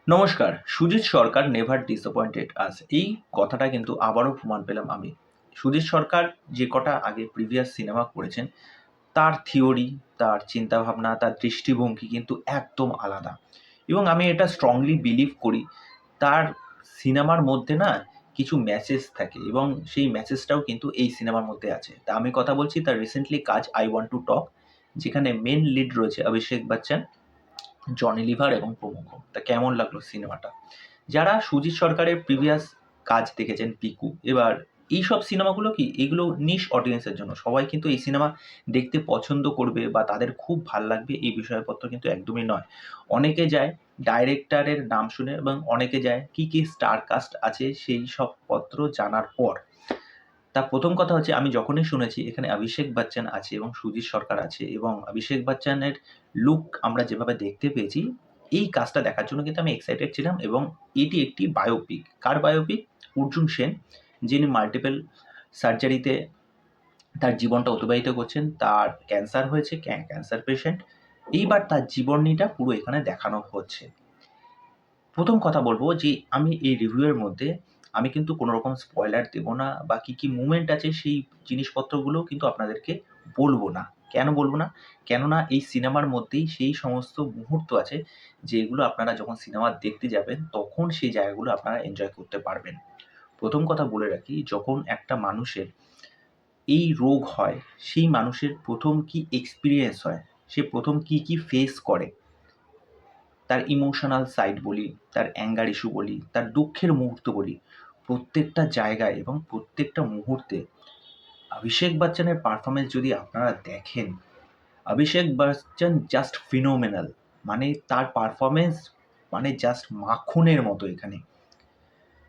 নমস্কার। সুজিত সরকার never disappointed আস। এই কথাটা কিন্তু আবারও প্রমাণ পেলাম আমি। সুজিত সরকার যে কটা আগে প্রিভিয়াস সিনেমা করেছেন, তার থিওরি, তার চিন্তাভাবনা, তার দৃষ্টিভঙ্গি কিন্তু একদম আলাদা। এবং আমি এটা স্ট্রংলি বিলিভ করি, তার সিনেমার মধ্যে না কিছু মেসেজ থাকে এবং সেই মেসেজটাও কিন্তু এই সিনেমার মধ্যে আছে। তা আমি কথা বলছি তার রিসেন্টলি কাজ 'আই ওয়ান্ট টু টক', যেখানে মেন লিড রয়েছে অভিষেক বচ্চন, জনি লিভার এবং প্রমুখ। তা কেমন লাগলো সিনেমাটা? যারা সুজিত সরকারের প্রিভিয়াস কাজ দেখেছেন, পিকু, এবার এইসব সিনেমাগুলো কি, এগুলো নিশ অডিয়েন্সের জন্য। সবাই কিন্তু এই সিনেমা দেখতে পছন্দ করবে বা তাদের খুব ভাল লাগবে এই বিষয়পত্র কিন্তু একদমই নয়। অনেকে যায় ডাইরেক্টরের নাম শুনে এবং অনেকে যায় কী কী স্টার কাস্ট আছে সেই সব পত্র জানার পর। তা প্রথম কথা হচ্ছে, আমি যখনই শুনেছি এখানে অভিষেক বচ্চন আছে এবং সুজিত সরকার আছে এবং অভিষেক বচ্চনের লুক আমরা যেভাবে দেখতে পেয়েছি, এই কাজটা দেখার জন্য কিন্তু আমি এক্সাইটেড ছিলাম। এবং এটি একটি বায়োপিক। কার বায়োপিক? অর্জুন সেন, যিনি মাল্টিপল সার্জারিতে তার জীবনটা অতিবাহিত করছেন। তার ক্যান্সার হয়েছে, ক্যান্সার পেশেন্ট। এইবার তার জীবনীটা পুরো এখানে দেখানো হচ্ছে। প্রথম কথা বলব যে আমি এই রিভিউয়ের মধ্যে আমি কিন্তু কোনো রকম স্পয়লার দেব না বা কী, কী মুভমেন্ট আছে সেই জিনিসপত্রগুলো কিন্তু আপনাদেরকে বলব না। কেন বলব না? কেননা এই সিনেমার মধ্যেই সেই সমস্ত মুহূর্ত আছে যেগুলো আপনারা যখন সিনেমা দেখতে যাবেন তখন সেই জায়গাগুলো আপনারা এনজয় করতে পারবেন। প্রথম কথা বলে রাখি, যখন একটা মানুষের এই রোগ হয়, সেই মানুষের প্রথম কী এক্সপেরিয়েন্স হয়, সে প্রথম কী, কী ফেস করে, তার ইমোশনাল সাইড বলি, তার অ্যাঙ্গার ইস্যু বলি, তার দুঃখের মুহূর্ত বলি, প্রত্যেকটা জায়গায় এবং প্রত্যেকটা মুহূর্তে অভিষেক বচ্চনের পারফরম্যান্স যদি আপনারা দেখেন, অভিষেক বচ্চন জাস্ট ফিনোমেনাল। মানে তার পারফরম্যান্স মানে জাস্ট মাখনের মতো এখানে।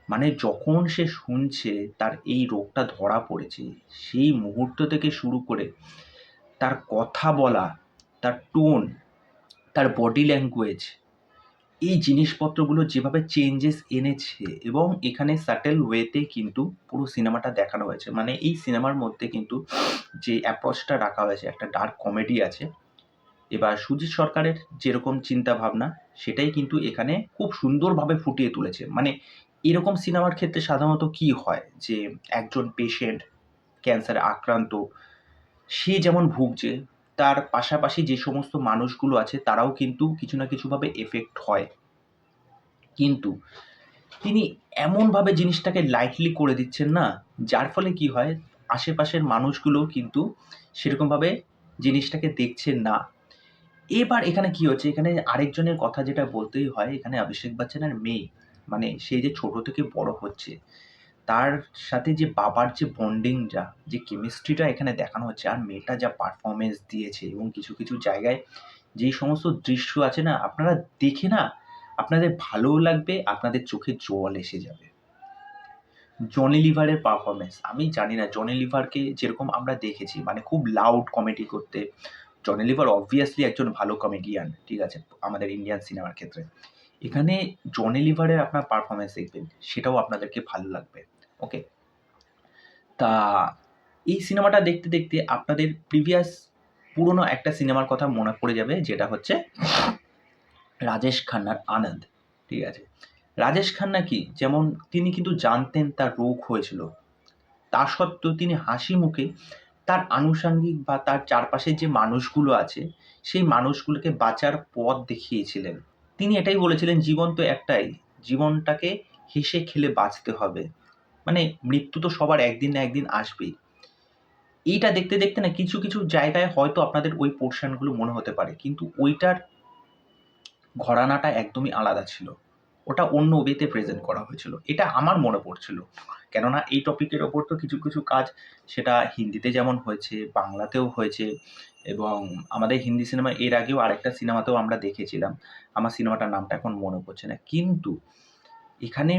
মানে যখন সে শুনছে তার এই রোগটা ধরা পড়েছে, সেই মুহূর্ত থেকে শুরু করে তার কথা বলা, তার টোন, তার বডি ল্যাঙ্গুয়েজ, এই জিনিসপত্রগুলো যেভাবে চেঞ্জেস এনেছে এবং এখানে সাটেল ওয়েতে কিন্তু পুরো সিনেমাটা দেখানো হয়েছে। মানে এই সিনেমার মধ্যে কিন্তু যে অ্যাপ্রোচটা রাখা হয়েছে, একটা ডার্ক কমেডি আছে। এবার সুজিত সরকারের যেরকম চিন্তাভাবনা, সেটাই কিন্তু এখানে খুব সুন্দরভাবে ফুটিয়ে তুলেছে। মানে এরকম সিনেমার ক্ষেত্রে সাধারণত কী হয় যে একজন পেশেন্ট ক্যান্সারে আক্রান্ত, সে যেমন ভুগছে, তার পাশাপাশি যে সমস্ত মানুষগুলো আছে তারাও কিন্তু কিছু না কিছুভাবে এফেক্ট হয়। কিন্তু তিনি এমনভাবে জিনিসটাকে লাইটলি করে দিচ্ছেন না, যার ফলে কি হয়, আশেপাশের মানুষগুলোও কিন্তু সেরকমভাবে জিনিসটাকে দেখছেন না। এবার এখানে কি হচ্ছে, এখানে আরেকজনের কথা যেটা বলতেই হয়, এখানে অভিষেক বচ্চনের মেয়ে, মানে সে যে ছোট থেকে বড় হচ্ছে, তার সাথে যে বাবার যে বন্ডিংটা, যে কেমিস্ট্রিটা এখানে দেখানো হচ্ছে, আর মেয়েটা যা পারফরম্যান্স দিয়েছে এবং কিছু, কিছু জায়গায় যেই সমস্ত দৃশ্য আছে না, আপনারা দেখে না আপনাদের ভালোও লাগবে, আপনাদের চোখে জল এসে যাবে। জনি লিভারের পারফরম্যান্স, আমি জানি না জনি লিভারকে যেরকম আমরা দেখেছি মানে খুব লাউড কমেডি করতে, জনি লিভার অবভিয়াসলি একজন ভালো কমেডিয়ান, ঠিক আছে? আমাদের ইন্ডিয়ান সিনেমার ক্ষেত্রে। এখানে জনি লিভারের আপনার পারফরম্যান্স দেখবেন, সেটাও আপনাদেরকে ভালো লাগবে। ওকে? তা এই সিনেমাটা দেখতে, দেখতে আপনাদের প্রিভিয়াস পুরনো একটা সিনেমার কথা মনে পড়ে যাবে, যেটা হচ্ছে রাজেশ খান্নার 'আনন্দ', ঠিক আছে? রাজেশ খান্না কি, যেমন তিনি কিন্তু জানতেন তার রোগ হয়েছিল। তা সত্ত্বেও তিনি হাসি মুখে তার আনুষঙ্গিক বা তার চারপাশের যে মানুষগুলো আছে, সেই মানুষগুলোকে বাঁচার পথ দেখিয়েছিলেন। তিনি এটাই বলেছিলেন, জীবন তো একটাই, জীবনটাকে হেসে খেলে বাঁচতে হবে। মানে মৃত্যু তো সবার একদিন না একদিন আসবেই। এইটা দেখতে, দেখতে না কিছু, কিছু জায়গায় হয়তো আপনাদের ওই পোরশনগুলো মনে হতে পারে। কিন্তু ওইটার ঘরানাটা একদমই আলাদা ছিল। ওটা অন্য ওয়েতে প্রেজেন্ট করা হয়েছিল। এটা আমার মনে পড়ছিল। কেননা এই টপিকের ওপর তো কিছু, কিছু কাজ সেটা হিন্দিতে যেমন হয়েছে, বাংলাতেও হয়েছে এবং আমাদের হিন্দি সিনেমা এর আগেও আরেকটা সিনেমাতেও আমরা দেখেছিলাম। আমার সিনেমাটার নামটা এখন মনে পড়ছে না। কিন্তু এখানে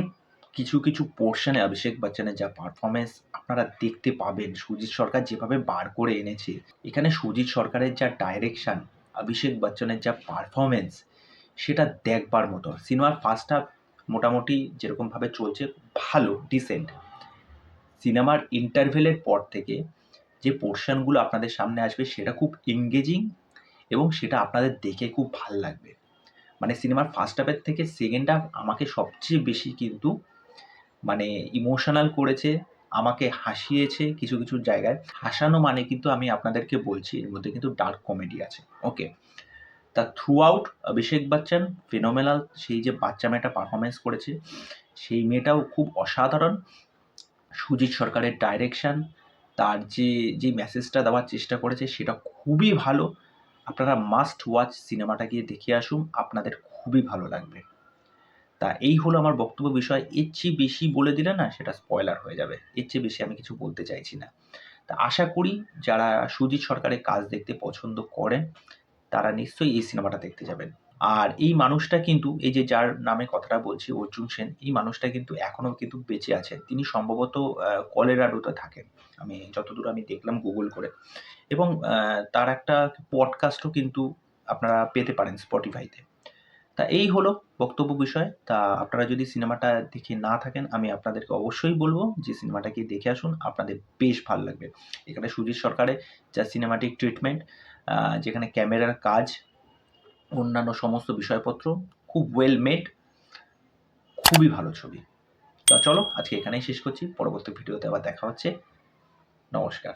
কিছু, কিছু পোরশনে অভিষেক বচ্চনের যা পারফরম্যান্স আপনারা দেখতে পাবেন, সুজিত সরকার যেভাবে বার করে এনেছে, এখানে সুজিত সরকারের যা ডাইরেকশন, অভিষেক বচ্চনের যা পারফরম্যান্স, সেটা দেখবার মতো। সিনেমার ফার্স্ট হাফ মোটামুটি যেরকমভাবে চলছে, ভালো, ডিসেন্ট। সিনেমার ইন্টারভেলের পর থেকে যে পোরশনগুলো আপনাদের সামনে আসবে সেটা খুব এনগেজিং এবং সেটা আপনাদের দেখে খুব ভাল লাগবে। মানে সিনেমার ফার্স্ট হাফের থেকে সেকেন্ড হাফ আমাকে সবচেয়ে বেশি কিন্তু মানে ইমোশনাল করেছে, আমাকে হাসিয়েছে কিছু কিছু জায়গায়। হাসানো মানে কিন্তু আমি আপনাদেরকে বলছি এর মধ্যে কিন্তু ডার্ক কমেডি আছে। ওকে, তা থ্রু আউট অভিষেক বচ্চন ফিনোমেনাল, সেই যে বাচ্চা মেয়েটা পারফরমেন্স করেছে সেই মেয়েটাও খুব অসাধারণ। সুজিত সরকারের ডাইরেকশন, তার যে মেসেজটা দেওয়ার চেষ্টা করেছে সেটা খুবই ভালো। আপনারা মাস্ট ওয়াচ, সিনেমাটা গিয়ে দেখে আসুন, আপনাদের খুবই ভালো লাগবে। তা এই হলো আমার বক্তব্য বিষয়। এর চেয়ে বেশি বলে দিলে না সেটা স্পয়লার হয়ে যাবে, এর চেয়ে বেশি আমি কিছু বলতে চাইছি না। তা আশা করি যারা সুজিত সরকারের কাজ দেখতে পছন্দ করেন তারা নিশ্চয়ই এই সিনেমাটা দেখতে যাবেন। আর এই মানুষটা কিন্তু, এই যে যার নামে কথাটা বলছি অর্জুন সেন, এই মানুষটা কিন্তু এখনো কিন্তু বেঁচে আছেন। তিনি সম্ভবত কলোরাডোতে থাকেন, আমি যতদূর আমি দেখলাম গুগল করে। এবং তার একটা পডকাস্টও কিন্তু আপনারা পেতে পারেন স্পটিফাইতে। তা এই হলো বক্তব্য বিষয়। তা আপনারা যদি সিনেমাটা দেখে না থাকেন আমি আপনাদেরকে অবশ্যই বলবো যে সিনেমাটা গিয়ে দেখে আসুন, আপনাদের বেশ ভালো লাগবে। এখানে সুজিত সরকারের যা সিনেমাটিক ট্রিটমেন্ট, যেখানে ক্যামেরার কাজ, অন্যান্য সমস্ত বিষয়পত্র খুব ওয়েল মেড, খুবই ভালো ছবি। তা চলো আজকে এখানেই শেষ করছি, পরবর্তী ভিডিওতে আবার দেখা হচ্ছে। নমস্কার।